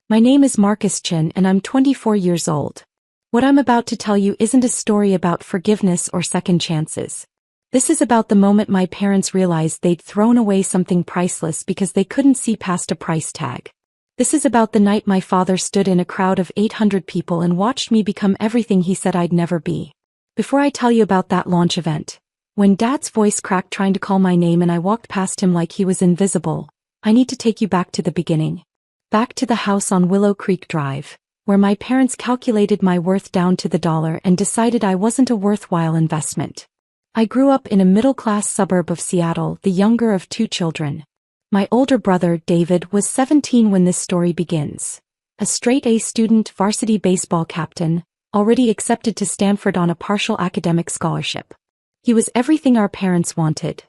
My name is Marcus Chen and I'm 24 years old. What I'm about to tell you isn't a story about forgiveness or second chances. This is about the moment my parents realized they'd thrown away something priceless because they couldn't see past a price tag. This is about the night my father stood in a crowd of 800 people and watched me become everything he said I'd never be. Before I tell you about that launch event, when Dad's voice cracked trying to call my name and I walked past him like he was invisible, I need to take you back to the beginning. Back to the house on Willow Creek Drive, where my parents calculated my worth down to the dollar and decided I wasn't a worthwhile investment. I grew up in a middle-class suburb of Seattle, the younger of two children. My older brother, David, was 17 when this story begins. A straight-A student, varsity baseball captain, already accepted to Stanford on a partial academic scholarship. He was everything our parents wanted.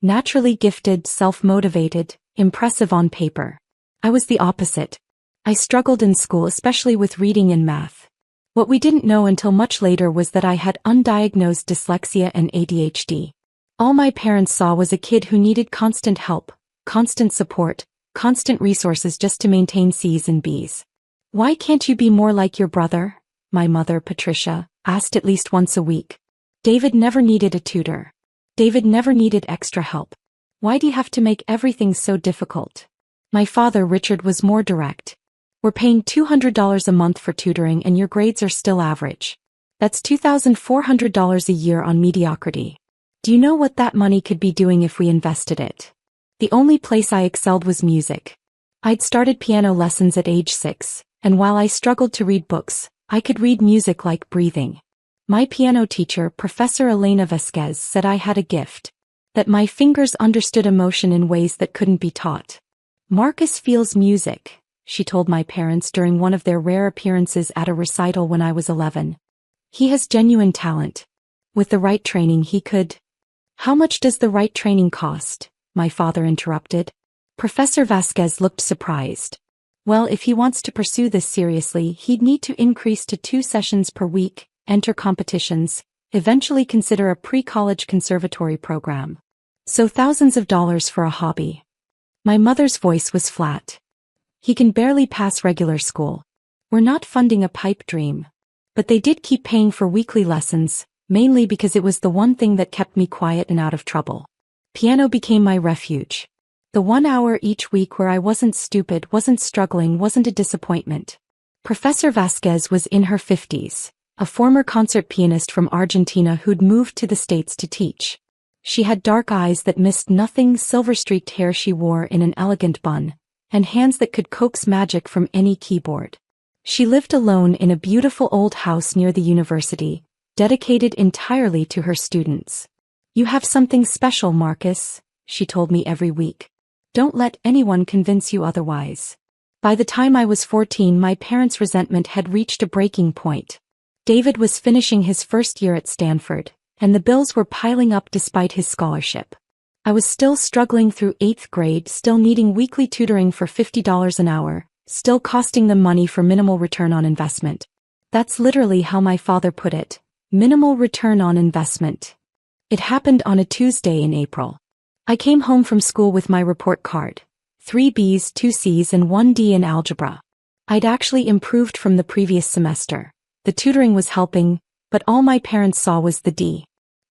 Naturally gifted, self-motivated, impressive on paper. I was the opposite. I struggled in school, especially with reading and math. What we didn't know until much later was that I had undiagnosed dyslexia and ADHD. All my parents saw was a kid who needed constant help, constant support, constant resources just to maintain C's and B's. "Why can't you be more like your brother?" my mother, Patricia, asked at least once a week. David never needed a tutor. David never needed extra help. Why do you have to make everything so difficult? My father, Richard, was more direct. "We're paying $200 a month for tutoring and your grades are still average. That's $2,400 a year on mediocrity. Do you know what that money could be doing if we invested it?" The only place I excelled was music. I'd started piano lessons at age 6, and while I struggled to read books, I could read music like breathing. My piano teacher, Professor Elena Vasquez, said I had a gift. That my fingers understood emotion in ways that couldn't be taught. "Marcus feels music," she told my parents during one of their rare appearances at a recital when I was 11. "He has genuine talent. With the right training he could." "How much does the right training cost?" my father interrupted. Professor Vasquez looked surprised. "Well, if he wants to pursue this seriously, he'd need to increase to 2 sessions per week, enter competitions, eventually consider a pre-college conservatory program. So thousands of dollars for a hobby." My mother's voice was flat. "He can barely pass regular school. We're not funding a pipe dream." But they did keep paying for weekly lessons, mainly because it was the one thing that kept me quiet and out of trouble. Piano became my refuge. The 1 hour each week where I wasn't stupid, wasn't struggling, wasn't a disappointment. Professor Vasquez was in her 50s, a former concert pianist from Argentina who'd moved to the States to teach. She had dark eyes that missed nothing, silver-streaked hair she wore in an elegant bun, and hands that could coax magic from any keyboard. She lived alone in a beautiful old house near the university, dedicated entirely to her students. "You have something special, Marcus," she told me every week. "Don't let anyone convince you otherwise." By the time I was 14, my parents' resentment had reached a breaking point. David was finishing his first year at Stanford, and the bills were piling up despite his scholarship. I was still struggling through 8th grade, still needing weekly tutoring for $50 an hour, still costing them money for minimal return on investment. That's literally how my father put it, minimal return on investment. It happened on a Tuesday in April. I came home from school with my report card. 3 B's, 2 C's and 1 D in algebra. I'd actually improved from the previous semester. The tutoring was helping, but all my parents saw was the D.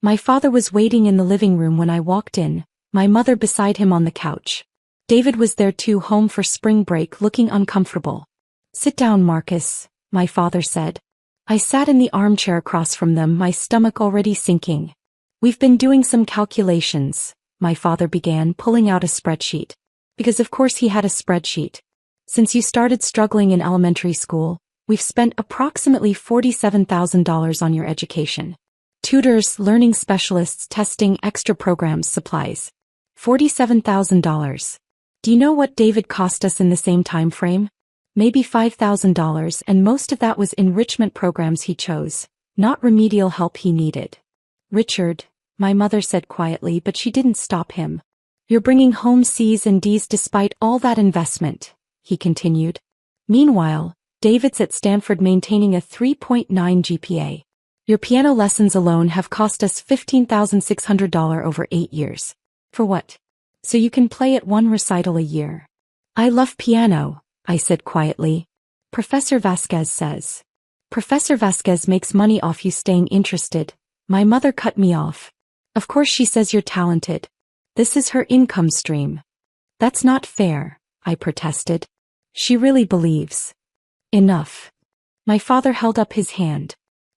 My father was waiting in the living room when I walked in, my mother beside him on the couch. David was there too, home for spring break, looking uncomfortable. "Sit down, Marcus," my father said. I sat in the armchair across from them, my stomach already sinking. "We've been doing some calculations," my father began, pulling out a spreadsheet. Because of course he had a spreadsheet. "Since you started struggling in elementary school, we've spent approximately $47,000 on your education. Tutors, learning specialists, testing, extra programs, supplies. $47,000. Do you know what David cost us in the same time frame? Maybe $5,000, and most of that was enrichment programs he chose, not remedial help he needed." "Richard," my mother said quietly, but she didn't stop him. "You're bringing home C's and D's despite all that investment," he continued. "Meanwhile, David's at Stanford maintaining a 3.9 GPA. Your piano lessons alone have cost us $15,600 over 8 years. For what? So you can play at 1 recital a year." "I love piano," I said quietly, Professor Vasquez says. Professor Vasquez makes money off you staying interested. My mother cut me off. Of course she says you're talented. This is her income stream. That's not fair, I protested. She really believes. Enough. My father held up his hand.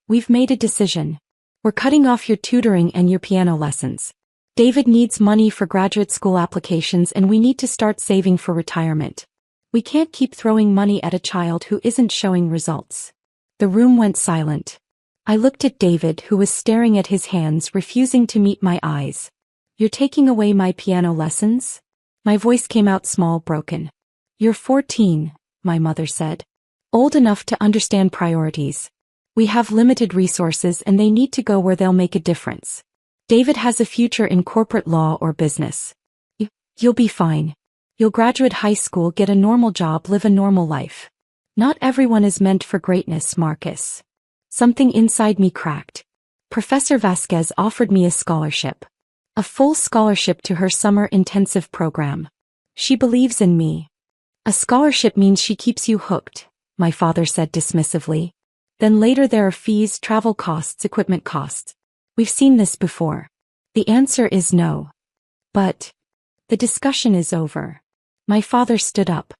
We've made a decision. We're cutting off your tutoring and your piano lessons. David needs money for graduate school applications and we need to start saving for retirement. We can't keep throwing money at a child who isn't showing results. The room went silent. I looked at David, who was staring at his hands, refusing to meet my eyes. You're taking away my piano lessons? My voice came out small, broken. You're 14, my mother said. Old enough to understand priorities. We have limited resources and they need to go where they'll make a difference. David has a future in corporate law or business. You'll be fine. You'll graduate high school, get a normal job, live a normal life. Not everyone is meant for greatness, Marcus. Something inside me cracked. Professor Vasquez offered me a scholarship. A full scholarship to her summer intensive program. She believes in me. A scholarship means she keeps you hooked, my father said dismissively. Then later there are fees, travel costs, equipment costs. We've seen this before. The answer is no. But the discussion is over. My father stood up.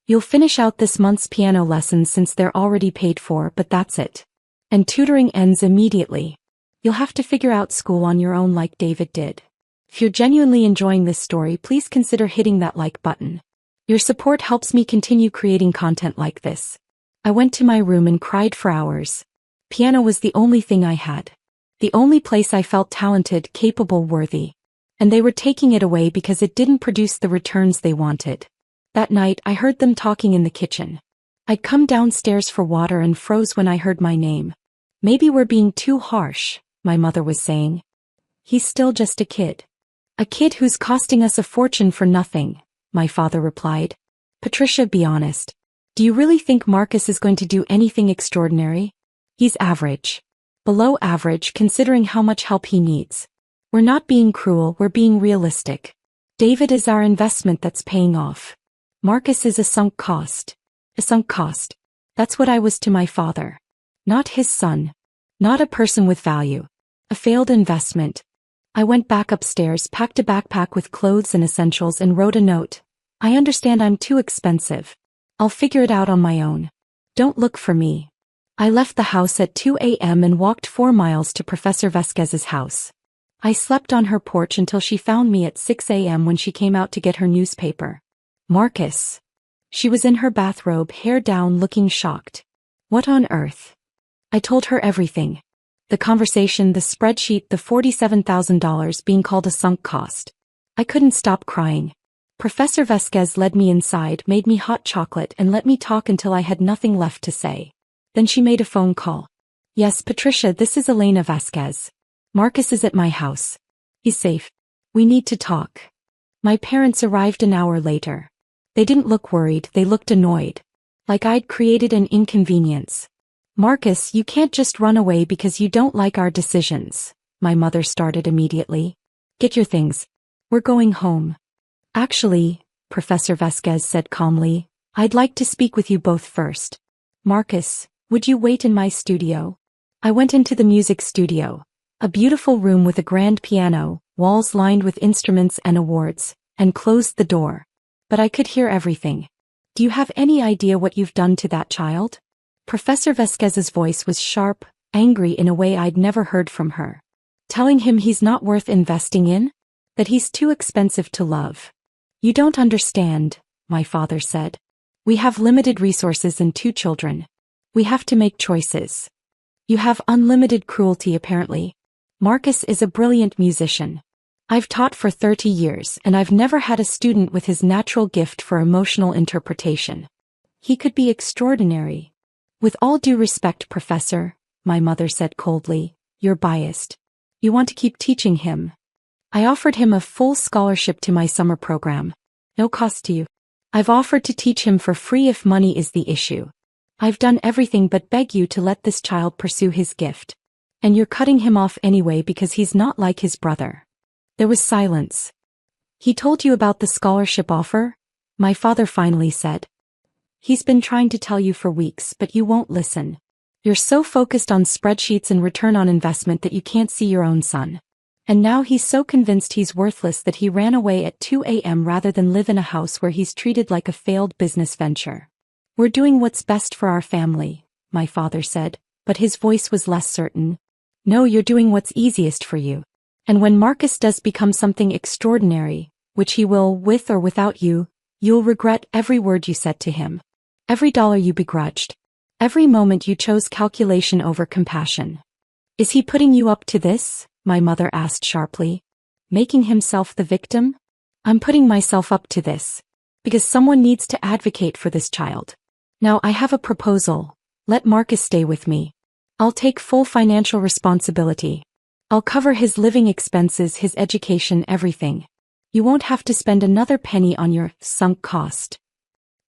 You'll finish out this month's piano lessons since they're already paid for, but that's it. And tutoring ends immediately. You'll have to figure out school on your own like David did. If you're genuinely enjoying this story, please consider hitting that like button. Your support helps me continue creating content like this. I went to my room and cried for hours. Piano was the only thing I had. The only place I felt talented, capable, worthy. And they were taking it away because it didn't produce the returns they wanted. That night I heard them talking in the kitchen. I'd come downstairs for water and froze when I heard my name. Maybe we're being too harsh, my mother was saying. He's still just a kid. A kid who's costing us a fortune for nothing, my father replied. Patricia, be honest. Do you really think Marcus is going to do anything extraordinary? He's average. Below average considering how much help he needs. We're not being cruel, we're being realistic. David is our investment that's paying off. Marcus is a sunk cost. A sunk cost. That's what I was to my father. Not his son. Not a person with value. A failed investment. I went back upstairs, packed a backpack with clothes and essentials and wrote a note. I understand I'm too expensive. I'll figure it out on my own. Don't look for me. I left the house at 2 a.m. and walked 4 miles to Professor Vasquez's house. I slept on her porch until she found me at 6 a.m. when she came out to get her newspaper. Marcus. She was in her bathrobe, hair down, looking shocked. What on earth? I told her everything. The conversation, the spreadsheet, the $47,000 being called a sunk cost. I couldn't stop crying. Professor Vasquez led me inside, made me hot chocolate and let me talk until I had nothing left to say. Then she made a phone call. Yes, Patricia, this is Elena Vasquez. Marcus is at my house. He's safe. We need to talk. My parents arrived an hour later. They didn't look worried, they looked annoyed. Like I'd created an inconvenience. Marcus, you can't just run away because you don't like our decisions, my mother started immediately. Get your things. We're going home. Actually, Professor Vasquez said calmly, I'd like to speak with you both first. Marcus, would you wait in my studio? I went into the music studio. A beautiful room with a grand piano, walls lined with instruments and awards, and closed the door. But I could hear everything. Do you have any idea what you've done to that child? Professor Vasquez's voice was sharp, angry in a way I'd never heard from her. Telling him he's not worth investing in? That he's too expensive to love. You don't understand, my father said. We have limited resources and 2 children. We have to make choices. You have unlimited cruelty apparently. Marcus is a brilliant musician. I've taught for 30 years and I've never had a student with his natural gift for emotional interpretation. He could be extraordinary. With all due respect, Professor, my mother said coldly, you're biased. You want to keep teaching him. I offered him a full scholarship to my summer program. No cost to you. I've offered to teach him for free if money is the issue. I've done everything but beg you to let this child pursue his gift. And you're cutting him off anyway because he's not like his brother. There was silence. He told you about the scholarship offer? My father finally said. He's been trying to tell you for weeks, but you won't listen. You're so focused on spreadsheets and return on investment that you can't see your own son. And now he's so convinced he's worthless that he ran away at 2 a.m. rather than live in a house where he's treated like a failed business venture. We're doing what's best for our family, my father said, but his voice was less certain. No, you're doing what's easiest for you. And when Marcus does become something extraordinary, which he will, with or without you, you'll regret every word you said to him. Every dollar you begrudged. Every moment you chose calculation over compassion. Is he putting you up to this? My mother asked sharply. Making himself the victim? I'm putting myself up to this. Because someone needs to advocate for this child. Now I have a proposal. Let Marcus stay with me. I'll take full financial responsibility. I'll cover his living expenses, his education, everything. You won't have to spend another penny on your sunk cost.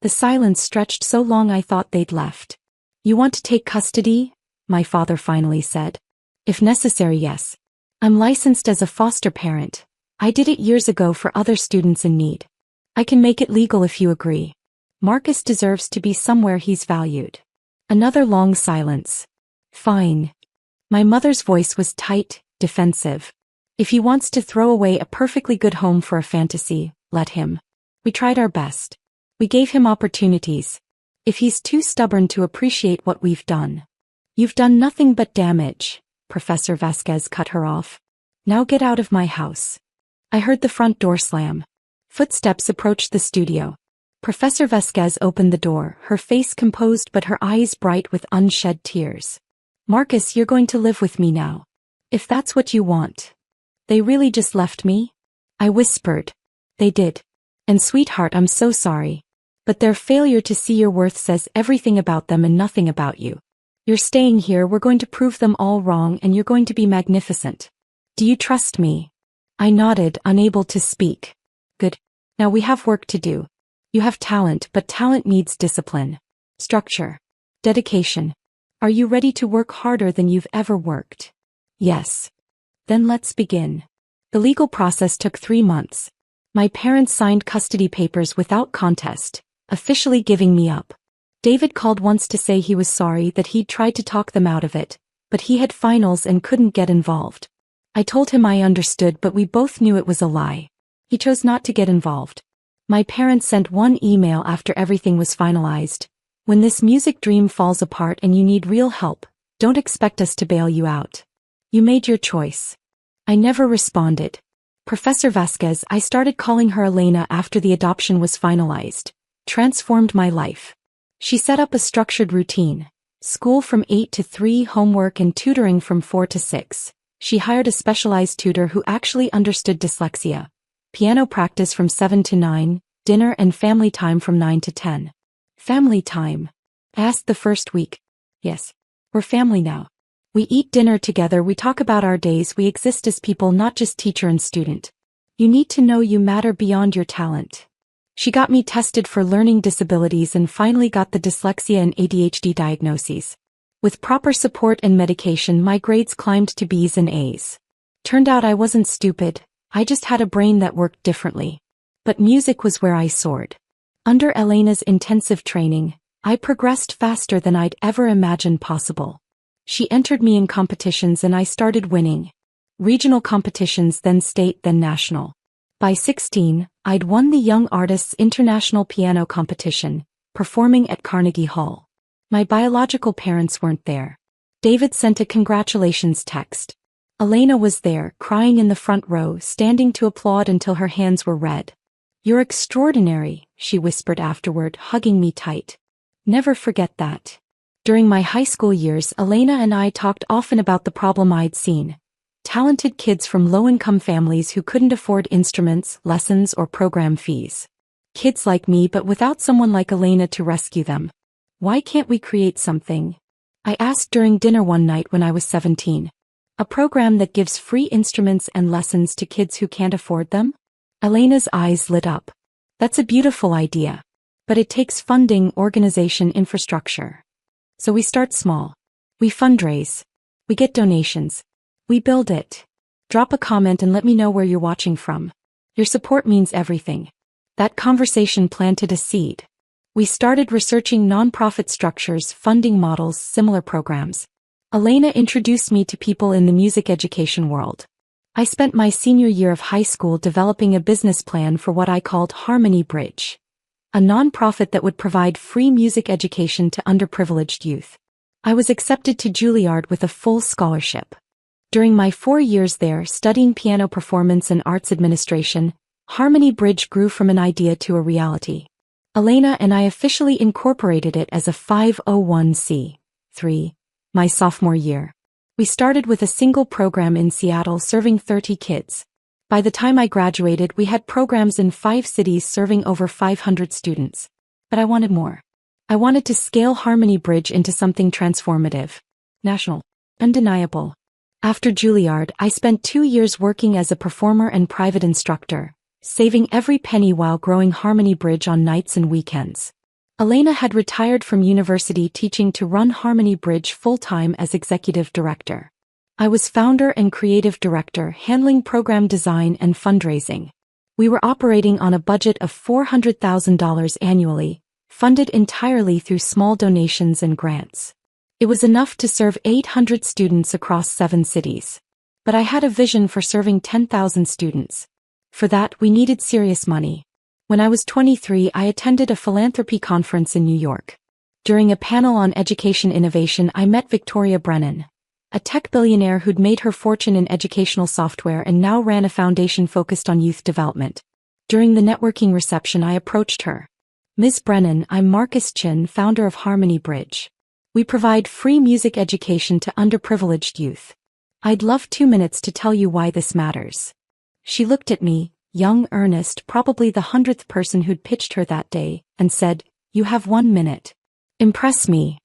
The silence stretched so long I thought they'd left. You want to take custody? My father finally said. If necessary, yes. I'm licensed as a foster parent. I did it years ago for other students in need. I can make it legal if you agree. Marcus deserves to be somewhere he's valued. Another long silence. Fine. My mother's voice was tight, defensive. If he wants to throw away a perfectly good home for a fantasy, let him. We tried our best. We gave him opportunities. If he's too stubborn to appreciate what we've done. You've done nothing but damage. Professor Vasquez cut her off. Now get out of my house. I heard the front door slam. Footsteps approached the studio. Professor Vasquez opened the door, her face composed but her eyes bright with unshed tears. Marcus, you're going to live with me now. If that's what you want. They really just left me? I whispered. They did. And sweetheart, I'm so sorry. But their failure to see your worth says everything about them and nothing about you. You're staying here, we're going to prove them all wrong, and you're going to be magnificent. Do you trust me? I nodded, unable to speak. Good. Now we have work to do. You have talent, but talent needs discipline. Structure. Dedication. Are you ready to work harder than you've ever worked? Yes. Then let's begin. The legal process took 3 months. My parents signed custody papers without contest, officially giving me up. David called once to say he was sorry that he'd tried to talk them out of it, but he had finals and couldn't get involved. I told him I understood, but we both knew it was a lie. He chose not to get involved. My parents sent one email after everything was finalized. When this music dream falls apart and you need real help, don't expect us to bail you out. You made your choice. I never responded. Professor Vasquez, I started calling her Elena after the adoption was finalized. Transformed my life. She set up a structured routine. School from 8 to 3, homework and tutoring from 4 to 6. She hired a specialized tutor who actually understood dyslexia. Piano practice from 7 to 9, dinner and family time from 9 to 10. Family time? I asked the first week. Yes. We're family now. We eat dinner together, we talk about our days, we exist as people, not just teacher and student. You need to know you matter beyond your talent. She got me tested for learning disabilities and finally got the dyslexia and ADHD diagnoses. With proper support and medication, my grades climbed to B's and A's. Turned out I wasn't stupid, I just had a brain that worked differently. But music was where I soared. Under Elena's intensive training, I progressed faster than I'd ever imagined possible. She entered me in competitions and I started winning. Regional competitions, then state, then national. By 16, I'd won the Young Artists International Piano Competition, performing at Carnegie Hall. My biological parents weren't there. David sent a congratulations text. Elena was there, crying in the front row, standing to applaud until her hands were red. You're extraordinary, she whispered afterward, hugging me tight. Never forget that. During my high school years, Elena and I talked often about the problem I'd seen. Talented kids from low-income families who couldn't afford instruments, lessons, or program fees. Kids like me, but without someone like Elena to rescue them. Why can't we create something? I asked during dinner one night when I was 17. A program that gives free instruments and lessons to kids who can't afford them? Elena's eyes lit up. That's a beautiful idea. But it takes funding, organization, infrastructure. So we start small. We fundraise. We get donations. We build it. Drop a comment and let me know where you're watching from. Your support means everything. That conversation planted a seed. We started researching nonprofit structures, funding models, similar programs. Elena introduced me to people in the music education world. I spent my senior year of high school developing a business plan for what I called Harmony Bridge, a nonprofit that would provide free music education to underprivileged youth. I was accepted to Juilliard with a full scholarship. During my 4 years there studying piano performance and arts administration, Harmony Bridge grew from an idea to a reality. Elena and I officially incorporated it as a 501c3 my sophomore year. We started with a single program in Seattle serving 30 kids. By the time I graduated, we had programs in 5 cities serving over 500 students. But I wanted more. I wanted to scale Harmony Bridge into something transformative, national, undeniable. After Juilliard, I spent 2 years working as a performer and private instructor, saving every penny while growing Harmony Bridge on nights and weekends. Elena had retired from university teaching to run Harmony Bridge full-time as executive director. I was founder and creative director, handling program design and fundraising. We were operating on a budget of $400,000 annually, funded entirely through small donations and grants. It was enough to serve 800 students across 7 cities. But I had a vision for serving 10,000 students. For that, we needed serious money. When I was 23, I attended a philanthropy conference in New York. During a panel on education innovation, I met Victoria Brennan, a tech billionaire who'd made her fortune in educational software and now ran a foundation focused on youth development. During the networking reception, I approached her. Ms. Brennan, I'm Marcus Chen, founder of Harmony Bridge. We provide free music education to underprivileged youth. I'd love 2 minutes to tell you why this matters. She looked at me, young, earnest, probably the 100th person who'd pitched her that day, and said, "You have 1 minute. Impress me."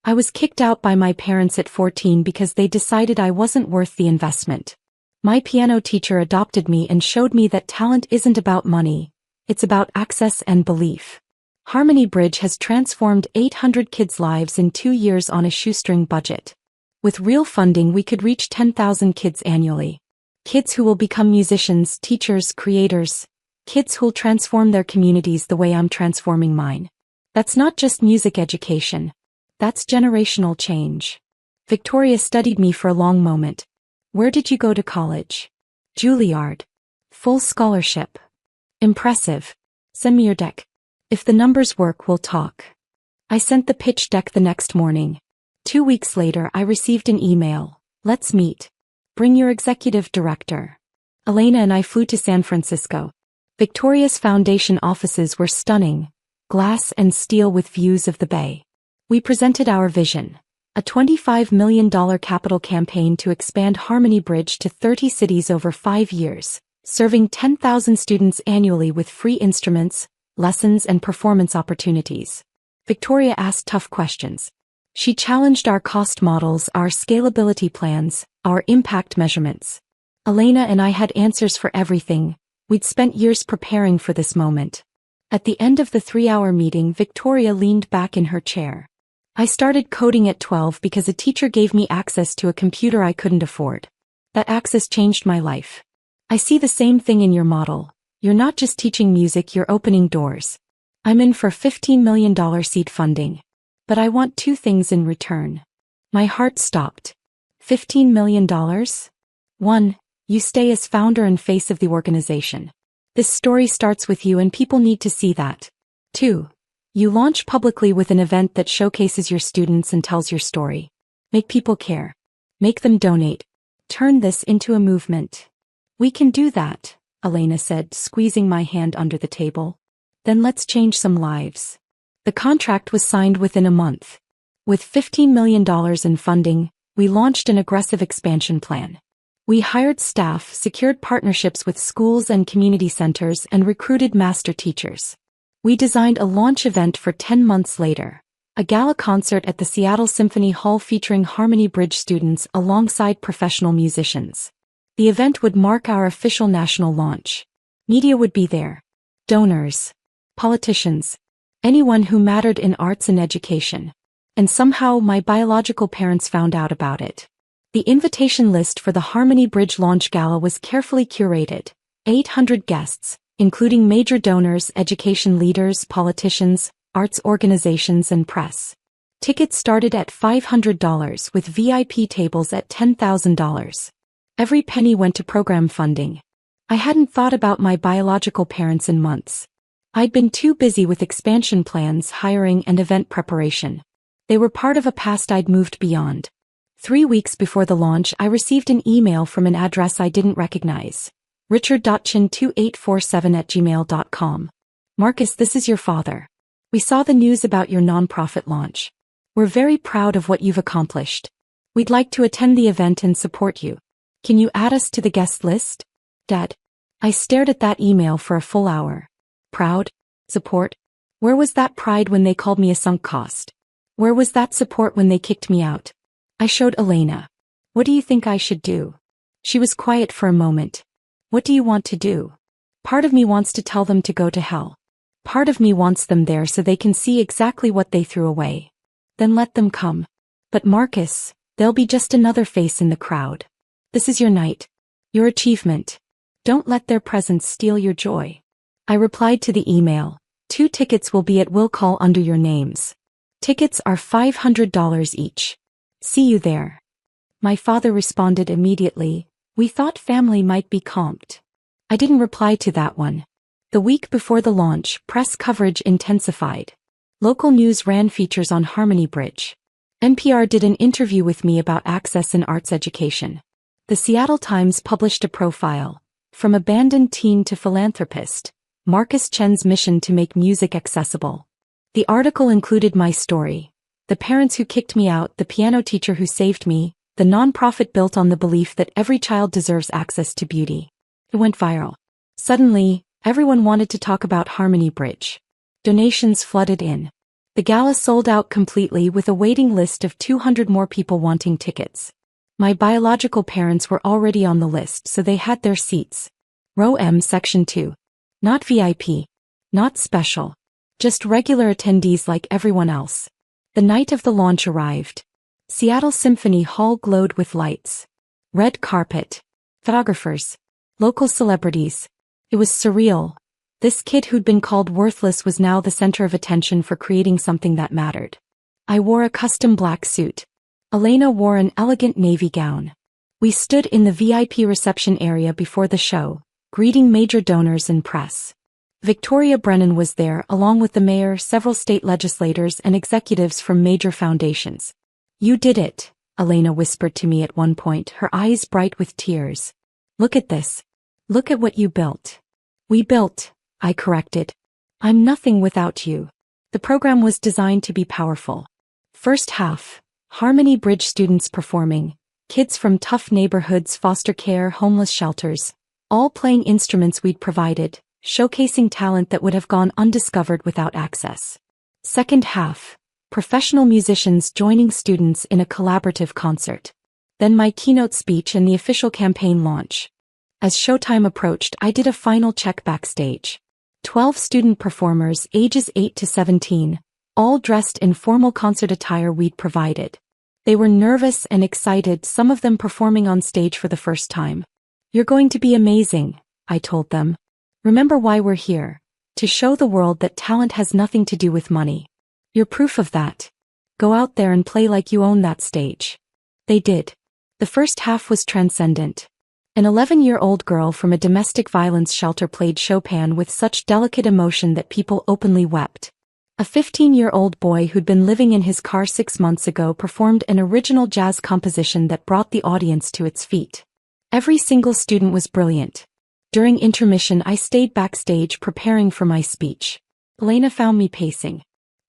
I was kicked out by my parents at 14 because they decided I wasn't worth the investment. My piano teacher adopted me and showed me that talent isn't about money, it's about access and belief. Harmony Bridge has transformed 800 kids' lives in 2 years on a shoestring budget. With real funding, we could reach 10,000 kids annually. Kids who will become musicians, teachers, creators. Kids who'll transform their communities the way I'm transforming mine. That's not just music education. That's generational change. Victoria studied me for a long moment. Where did you go to college? Juilliard. Full scholarship. Impressive. Send me your deck. If the numbers work, we'll talk. I sent the pitch deck the next morning. 2 weeks later, I received an email. Let's meet. Bring your executive director. Elena and I flew to San Francisco. Victoria's foundation offices were stunning, glass and steel with views of the bay. We presented our vision, a $25 million capital campaign to expand Harmony Bridge to 30 cities over 5 years, serving 10,000 students annually with free instruments, lessons and performance opportunities. Victoria asked tough questions. She challenged our cost models, our scalability plans, our impact measurements. Elena and I had answers for everything. We'd spent years preparing for this moment. At the end of the 3-hour meeting, Victoria leaned back in her chair. I started coding at 12 because a teacher gave me access to a computer I couldn't afford. That access changed my life. I see the same thing in your model. You're not just teaching music, you're opening doors. I'm in for $15 million seed funding. But I want 2 things in return. My heart stopped. $15 million? 1. You stay as founder and face of the organization. This story starts with you and people need to see that. 2. You launch publicly with an event that showcases your students and tells your story. Make people care. Make them donate. Turn this into a movement. We can do that, Elena said, squeezing my hand under the table. Then let's change some lives. The contract was signed within a month. With $15 million in funding, we launched an aggressive expansion plan. We hired staff, secured partnerships with schools and community centers, and recruited master teachers. We designed a launch event for 10 months later, a gala concert at the Seattle Symphony Hall featuring Harmony Bridge students alongside professional musicians. The event would mark our official national launch. Media would be there. Donors. Politicians. Anyone who mattered in arts and education. And somehow my biological parents found out about it. The invitation list for the Harmony Bridge launch gala was carefully curated. 800 guests, including major donors, education leaders, politicians, arts organizations and press. Tickets started at $500 with VIP tables at $10,000. Every penny went to program funding. I hadn't thought about my biological parents in months. I'd been too busy with expansion plans, hiring, and event preparation. They were part of a past I'd moved beyond. 3 weeks before the launch, I received an email from an address I didn't recognize. richard.chin2847@gmail.com. Marcus, this is your father. We saw the news about your nonprofit launch. We're very proud of what you've accomplished. We'd like to attend the event and support you. Can you add us to the guest list? Dad. I stared at that email for a full hour. Proud? Support? Where was that pride when they called me a sunk cost? Where was that support when they kicked me out? I showed Elena. What do you think I should do? She was quiet for a moment. What do you want to do? Part of me wants to tell them to go to hell. Part of me wants them there so they can see exactly what they threw away. Then let them come. But Marcus, they'll be just another face in the crowd. This is your night. Your achievement. Don't let their presence steal your joy. I replied to the email. 2 tickets will be at will call under your names. Tickets are $500 each. See you there. My father responded immediately. We thought family might be comped. I didn't reply to that one. The week before the launch, press coverage intensified. Local news ran features on Harmony Bridge. NPR did an interview with me about access in arts education. The Seattle Times published a profile, From Abandoned Teen to Philanthropist, Marcus Chen's Mission to Make Music Accessible. The article included my story, the parents who kicked me out, the piano teacher who saved me, the nonprofit built on the belief that every child deserves access to beauty. It went viral. Suddenly, everyone wanted to talk about Harmony Bridge. Donations flooded in. The gala sold out completely with a waiting list of 200 more people wanting tickets. My biological parents were already on the list, so they had their seats. Row M, Section 2. Not VIP. Not special. Just regular attendees like everyone else. The night of the launch arrived. Seattle Symphony Hall glowed with lights. Red carpet. Photographers. Local celebrities. It was surreal. This kid who'd been called worthless was now the center of attention for creating something that mattered. I wore a custom black suit. Elena wore an elegant navy gown. We stood in the VIP reception area before the show, greeting major donors and press. Victoria Brennan was there along with the mayor, several state legislators, and executives from major foundations. You did it, Elena whispered to me at one point, her eyes bright with tears. Look at this. Look at what you built. We built, I corrected. I'm nothing without you. The program was designed to be powerful. First half, Harmony Bridge students performing, kids from tough neighborhoods, foster care, homeless shelters, all playing instruments we'd provided, showcasing talent that would have gone undiscovered without access. Second half, professional musicians joining students in a collaborative concert. Then my keynote speech and the official campaign launch. As showtime approached, I did a final check backstage. 12 student performers ages 8 to 17, all dressed in formal concert attire we'd provided. They were nervous and excited, some of them performing on stage for the first time. You're going to be amazing, I told them. Remember why we're here. To show the world that talent has nothing to do with money. You're proof of that. Go out there and play like you own that stage. They did. The first half was transcendent. An 11-year-old girl from a domestic violence shelter played Chopin with such delicate emotion that people openly wept. A 15-year-old boy who'd been living in his car 6 months ago performed an original jazz composition that brought the audience to its feet. Every single student was brilliant. During intermission, I stayed backstage preparing for my speech. Elena found me pacing.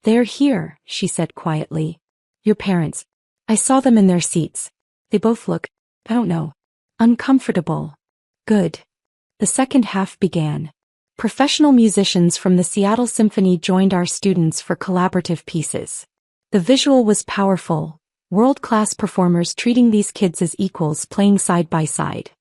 They're here, she said quietly. Your parents. I saw them in their seats. They both look, I don't know, uncomfortable. Good. The second half began. Professional musicians from the Seattle Symphony joined our students for collaborative pieces. The visual was powerful, world-class performers treating these kids as equals playing side by side.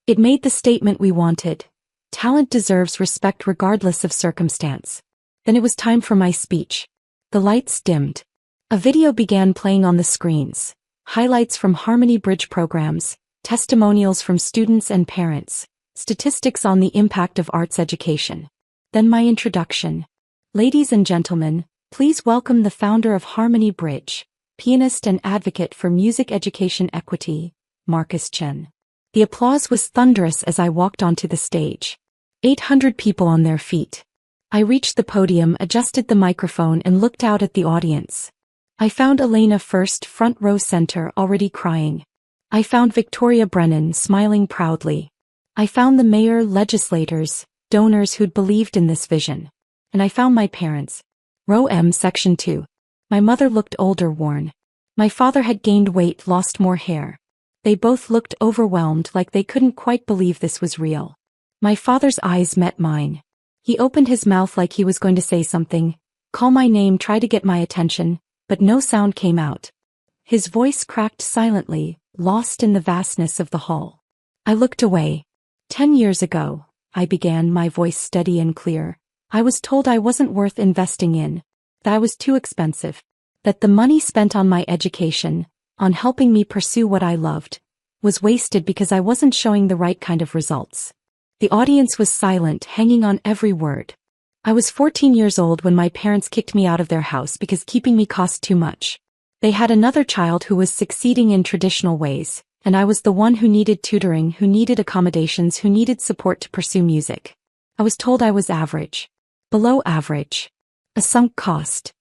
It made the statement we wanted. Talent deserves respect regardless of circumstance. Then it was time for my speech. The lights dimmed. A video began playing on the screens. Highlights from Harmony Bridge programs, testimonials from students and parents, statistics on the impact of arts education. Then my introduction. Ladies and gentlemen, Please welcome the founder of Harmony Bridge, pianist and advocate for music education equity, Marcus Chen. The applause was thunderous as I walked onto the stage. 800 people on their feet. I reached the podium, adjusted the microphone, and looked out at the audience. I found Elena first, front row center, already crying. I found Victoria Brennan smiling proudly. I found the mayor, legislators, donors who'd believed in this vision. And I found my parents. Row M, section 2. My mother looked older, worn. My father had gained weight, lost more hair. They both looked overwhelmed, like they couldn't quite believe this was real. My father's eyes met mine. He opened his mouth like he was going to say something, call my name, try to get my attention, but no sound came out. His voice cracked silently, lost in the vastness of the hall. I looked away. 10 years ago, I began, my voice steady and clear. I was told I wasn't worth investing in, that I was too expensive, that the money spent on my education, on helping me pursue what I loved, was wasted because I wasn't showing the right kind of results. The audience was silent, hanging on every word. I was 14 years old when my parents kicked me out of their house because keeping me cost too much. They had another child who was succeeding in traditional ways, and I was the one who needed tutoring, who needed accommodations, who needed support to pursue music. I was told I was average. Below average. A sunk cost.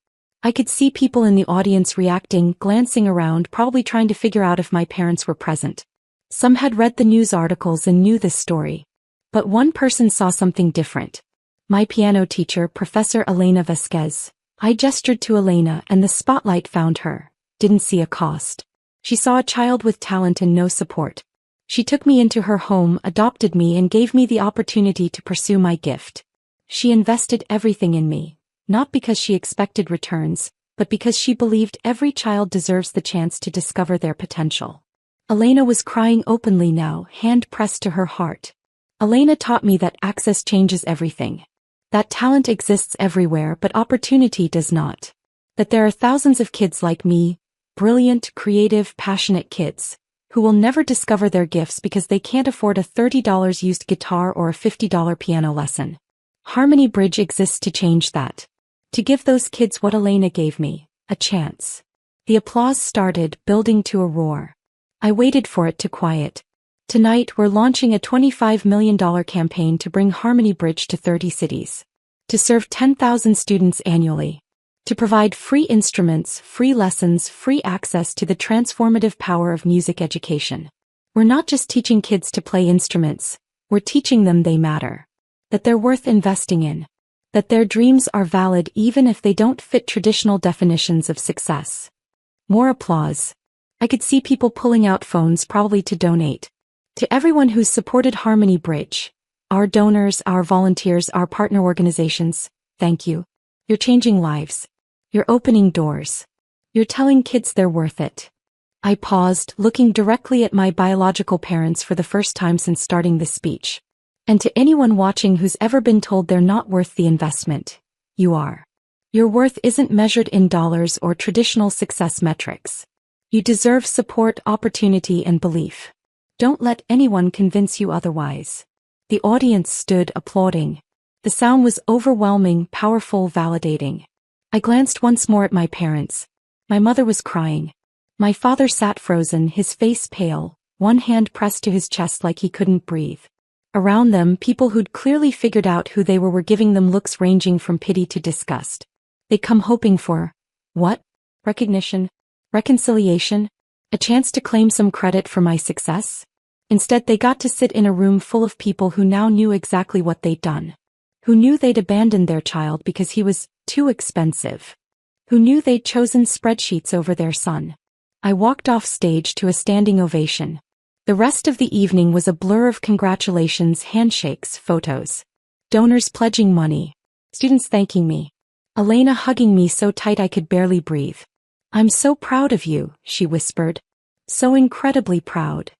I could see people in the audience reacting, glancing around, probably trying to figure out if my parents were present. Some had read the news articles and knew this story. But one person saw something different. My piano teacher, Professor Elena Vasquez. I gestured to Elena and the spotlight found her. Didn't see a cost. She saw a child with talent and no support. She took me into her home, adopted me, and gave me the opportunity to pursue my gift. She invested everything in me, not because she expected returns, but because she believed every child deserves the chance to discover their potential. Elena was crying openly now, hand pressed to her heart. Elena taught me that access changes everything. That talent exists everywhere, but opportunity does not. That there are thousands of kids like me, brilliant, creative, passionate kids, who will never discover their gifts because they can't afford a $30 used guitar or a $50 piano lesson. Harmony Bridge exists to change that. To give those kids what Elena gave me, a chance. The applause started, building to a roar. I waited for it to quiet. Tonight we're launching a $25 million campaign to bring Harmony Bridge to 30 cities. To serve 10,000 students annually. To provide free instruments, free lessons, free access to the transformative power of music education. We're not just teaching kids to play instruments, we're teaching them they matter. That they're worth investing in. That their dreams are valid even if they don't fit traditional definitions of success. More applause. I could see people pulling out phones, probably to donate. To everyone who's supported Harmony Bridge, our donors, our volunteers, our partner organizations, thank you. You're changing lives. You're opening doors. You're telling kids they're worth it. I paused, looking directly at my biological parents for the first time since starting this speech. And to anyone watching who's ever been told they're not worth the investment, you are. Your worth isn't measured in dollars or traditional success metrics. You deserve support, opportunity, and belief. Don't let anyone convince you otherwise. The audience stood applauding. The sound was overwhelming, powerful, validating. I glanced once more at my parents. My mother was crying. My father sat frozen, his face pale, one hand pressed to his chest like he couldn't breathe. Around them, people who'd clearly figured out who they were giving them looks ranging from pity to disgust. They'd come hoping for, what? Recognition? Reconciliation? A chance to claim some credit for my success? Instead, they got to sit in a room full of people who now knew exactly what they'd done. Who knew they'd abandoned their child because he was too expensive. Who knew they'd chosen spreadsheets over their son. I walked off stage to a standing ovation. The rest of the evening was a blur of congratulations, handshakes, photos. Donors pledging money. Students thanking me. Elena hugging me so tight I could barely breathe. I'm so proud of you, she whispered. So incredibly proud.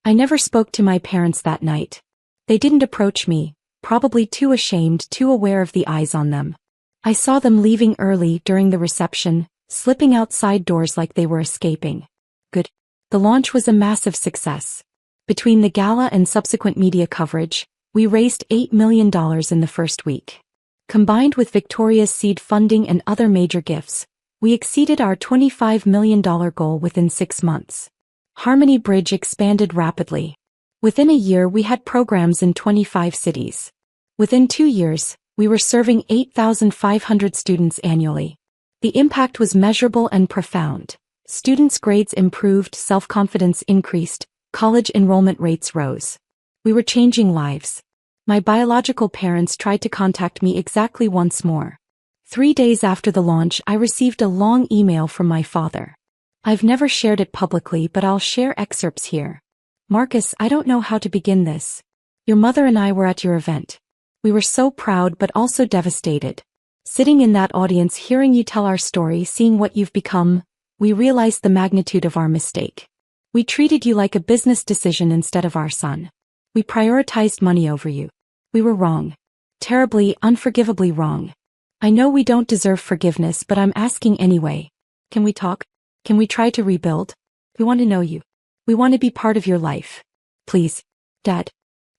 I never spoke to my parents that night. They didn't approach me, probably too ashamed, too aware of the eyes on them. I saw them leaving early during the reception, slipping out side doors like they were escaping. Good. The launch was a massive success. Between the gala and subsequent media coverage, we raised $8 million in the first week. Combined with Victoria's seed funding and other major gifts, we exceeded our $25 million goal within 6 months. Harmony Bridge expanded rapidly. Within a year we had programs in 25 cities. Within 2 years, we were serving 8,500 students annually. The impact was measurable and profound. Students' grades improved, self-confidence increased, college enrollment rates rose. We were changing lives. My biological parents tried to contact me exactly once more. 3 days after the launch, I received a long email from my father. I've never shared it publicly, but I'll share excerpts here. Marcus, I don't know how to begin this. Your mother and I were at your event. We were so proud but also devastated. Sitting in that audience, hearing you tell our story, seeing what you've become, we realized the magnitude of our mistake. We treated you like a business decision instead of our son. We prioritized money over you. We were wrong. Terribly, unforgivably wrong. I know we don't deserve forgiveness, but I'm asking anyway. Can we talk? Can we try to rebuild? We want to know you. We want to be part of your life. Please. Dad.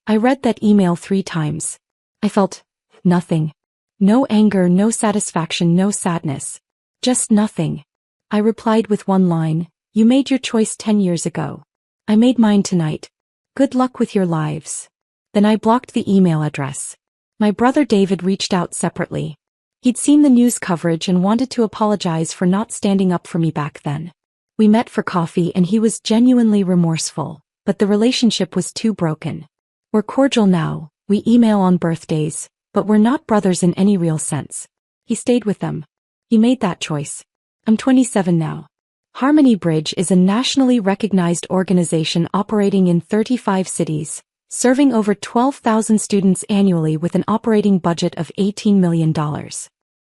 I read that email 3 times. I felt nothing. No anger, no satisfaction, no sadness. Just nothing. I replied with one line, "You made your choice 10 years ago. I made mine tonight. Good luck with your lives." Then I blocked the email address. My brother David reached out separately. He'd seen the news coverage and wanted to apologize for not standing up for me back then. We met for coffee and he was genuinely remorseful, but the relationship was too broken. We're cordial now, we email on birthdays, but we're not brothers in any real sense. He stayed with them. He made that choice. I'm 27 now. Harmony Bridge is a nationally recognized organization operating in 35 cities, serving over 12,000 students annually with an operating budget of $18 million.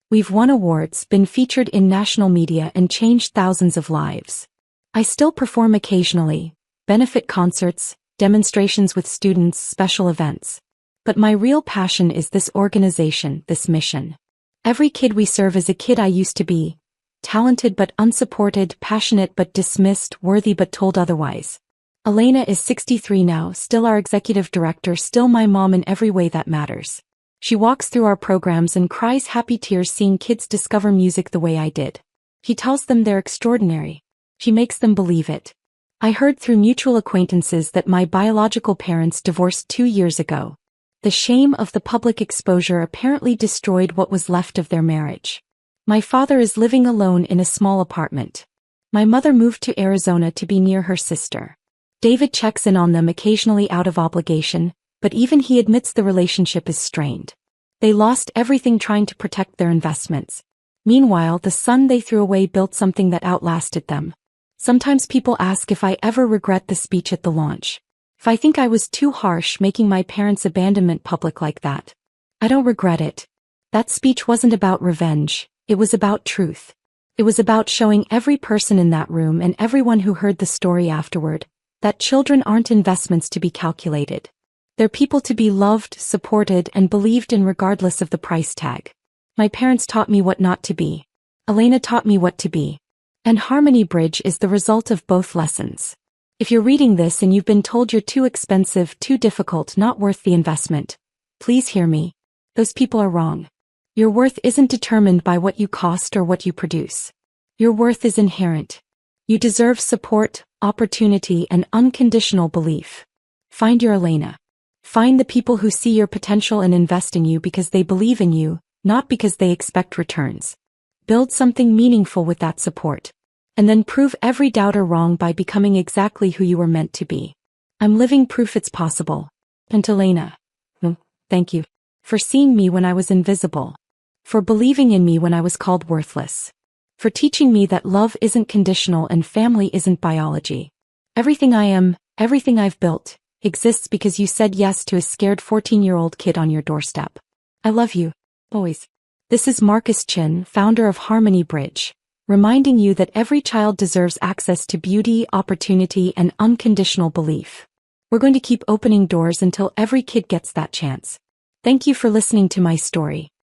We've won awards, been featured in national media, and changed thousands of lives. I still perform occasionally, benefit concerts, demonstrations with students, special events. But my real passion is this organization, this mission. Every kid we serve is a kid I used to be. Talented but unsupported, passionate but dismissed, worthy but told otherwise. Elena is 63 now, still our executive director, still my mom in every way that matters. She walks through our programs and cries happy tears seeing kids discover music the way I did. She tells them they're extraordinary. She makes them believe it. I heard through mutual acquaintances that my biological parents divorced 2 years ago. The shame of the public exposure apparently destroyed what was left of their marriage. My father is living alone in a small apartment. My mother moved to Arizona to be near her sister. David checks in on them occasionally out of obligation, but even he admits the relationship is strained. They lost everything trying to protect their investments. Meanwhile, the son they threw away built something that outlasted them. Sometimes people ask if I ever regret the speech at the launch. If I think I was too harsh making my parents' abandonment public like that. I don't regret it. That speech wasn't about revenge, it was about truth. It was about showing every person in that room and everyone who heard the story afterward that children aren't investments to be calculated. They're people to be loved, supported, and believed in regardless of the price tag. My parents taught me what not to be. Elena taught me what to be. And Harmony Bridge is the result of both lessons. If you're reading this and you've been told you're too expensive, too difficult, not worth the investment, please hear me. Those people are wrong. Your worth isn't determined by what you cost or what you produce. Your worth is inherent. You deserve support, opportunity, and unconditional belief. Find your Elena. Find the people who see your potential and invest in you because they believe in you, not because they expect returns. Build something meaningful with that support. And then prove every doubter wrong by becoming exactly who you were meant to be. I'm living proof it's possible. And Elena, thank you. For seeing me when I was invisible. For believing in me when I was called worthless. For teaching me that love isn't conditional and family isn't biology. Everything I am, everything I've built, exists because you said yes to a scared 14-year-old kid on your doorstep. I love you, always. This is Marcus Chen, founder of Harmony Bridge, reminding you that every child deserves access to beauty, opportunity, and unconditional belief. We're going to keep opening doors until every kid gets that chance. Thank you for listening to my story.